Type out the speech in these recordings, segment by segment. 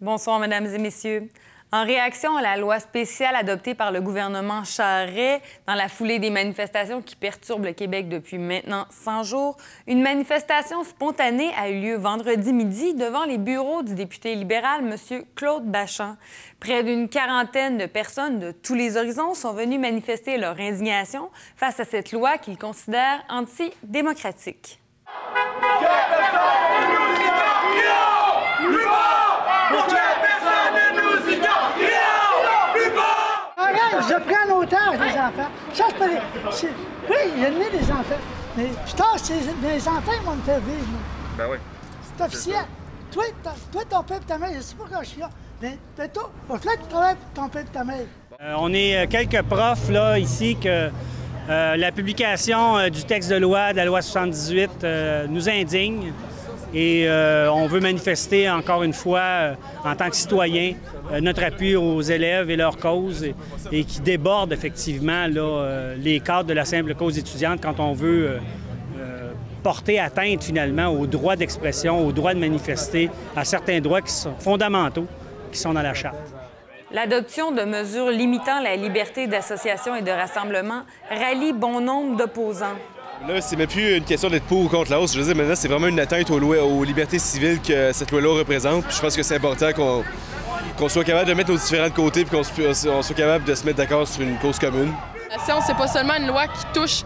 Bonsoir, Mesdames et Messieurs. En réaction à la loi spéciale adoptée par le gouvernement Charest dans la foulée des manifestations qui perturbent le Québec depuis maintenant 100 jours, une manifestation spontanée a eu lieu vendredi midi devant les bureaux du député libéral, M. Claude Bachand. Près d'une quarantaine de personnes de tous les horizons sont venues manifester leur indignation face à cette loi qu'ils considèrent antidémocratique. Je prends en otage les enfants. Ça, c'est pas les... Oui, il y a né des enfants. Mais plus tard, les enfants ils vont me faire vivre. Ben oui. C'est officiel. Toi, ton père et ta mère, je sais pas quand je suis là. Mais toi, il va falloir que tu travailles pour ton père et ta mère. On est quelques profs là, ici que la publication du texte de la loi 78, nous indigne. Et on veut manifester encore une fois, en tant que citoyens, notre appui aux élèves et leurs causes et qui déborde effectivement là, les cadres de la simple cause étudiante quand on veut porter atteinte finalement aux droits d'expression, aux droits de manifester, à certains droits qui sont fondamentaux, qui sont dans la Charte. L'adoption de mesures limitant la liberté d'association et de rassemblement rallie bon nombre d'opposants. Là, c'est même plus une question d'être pour ou contre la hausse. Je veux dire, maintenant, c'est vraiment une atteinte aux libertés civiles que cette loi-là représente. Puis je pense que c'est important qu'on soit capable de mettre nos différents côtés et qu'on soit capable de se mettre d'accord sur une cause commune. C'est pas seulement une loi qui touche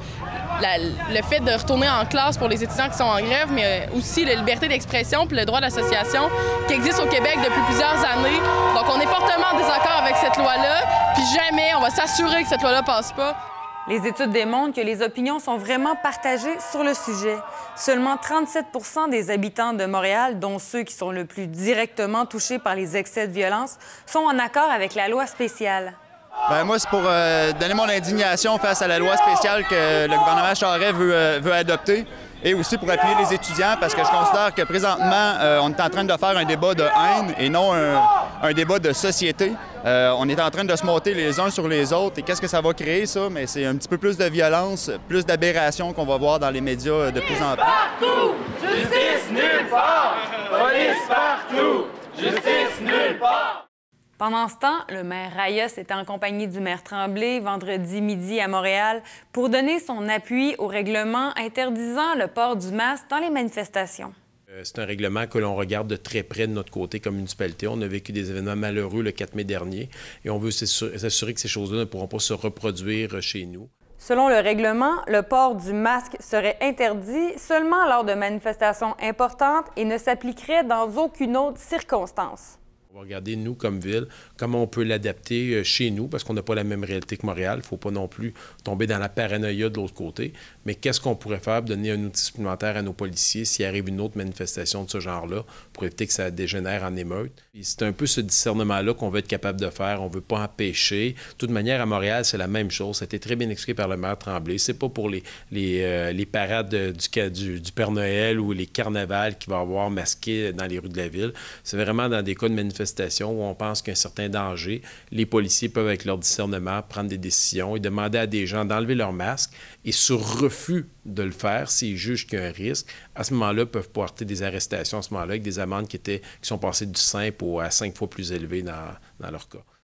le fait de retourner en classe pour les étudiants qui sont en grève, mais aussi la liberté d'expression puis le droit d'association qui existe au Québec depuis plusieurs années. Donc, on est fortement en désaccord avec cette loi-là, puis jamais on va s'assurer que cette loi-là passe pas. Les études démontrent que les opinions sont vraiment partagées sur le sujet. Seulement 37 % des habitants de Montréal, dont ceux qui sont le plus directement touchés par les excès de violence, sont en accord avec la loi spéciale. Bien, moi, c'est pour donner mon indignation face à la loi spéciale que le gouvernement Charest veut adopter et aussi pour appuyer les étudiants parce que je considère que présentement, on est en train de faire un débat de haine et non un débat de société. On est en train de se monter les uns sur les autres et qu'est-ce que ça va créer, ça? Mais c'est un petit peu plus de violence, plus d'aberrations qu'on va voir dans les médias de plus en plus. Partout! Justice nulle part! Police partout! Justice nulle part! Pendant ce temps, le maire Rayos était en compagnie du maire Tremblay vendredi midi à Montréal pour donner son appui au règlement interdisant le port du masque dans les manifestations. C'est un règlement que l'on regarde de très près de notre côté comme municipalité. On a vécu des événements malheureux le 4 mai dernier et on veut s'assurer que ces choses-là ne pourront pas se reproduire chez nous. Selon le règlement, le port du masque serait interdit seulement lors de manifestations importantes et ne s'appliquerait dans aucune autre circonstance. On va regarder, nous, comme ville, comment on peut l'adapter chez nous, parce qu'on n'a pas la même réalité que Montréal. Il ne faut pas non plus tomber dans la paranoïa de l'autre côté. Mais qu'est-ce qu'on pourrait faire pour donner un outil supplémentaire à nos policiers s'il arrive une autre manifestation de ce genre-là pour éviter que ça dégénère en émeute? C'est un peu ce discernement-là qu'on veut être capable de faire. On ne veut pas empêcher. De toute manière, à Montréal, c'est la même chose. Ça a été très bien expliqué par le maire Tremblay. C'est pas pour les parades du Père Noël ou les carnavals qu'il va y avoir masqués dans les rues de la ville. C'est vraiment dans des cas de manifestation où on pense qu'il y a un certain danger. Les policiers peuvent, avec leur discernement, prendre des décisions et demander à des gens d'enlever leur masque. Et sur refus de le faire, s'ils jugent qu'il y a un risque, à ce moment-là, peuvent porter des arrestations à ce moment-là avec des amendes qui sont passées du simple à 5 fois plus élevées dans leur cas.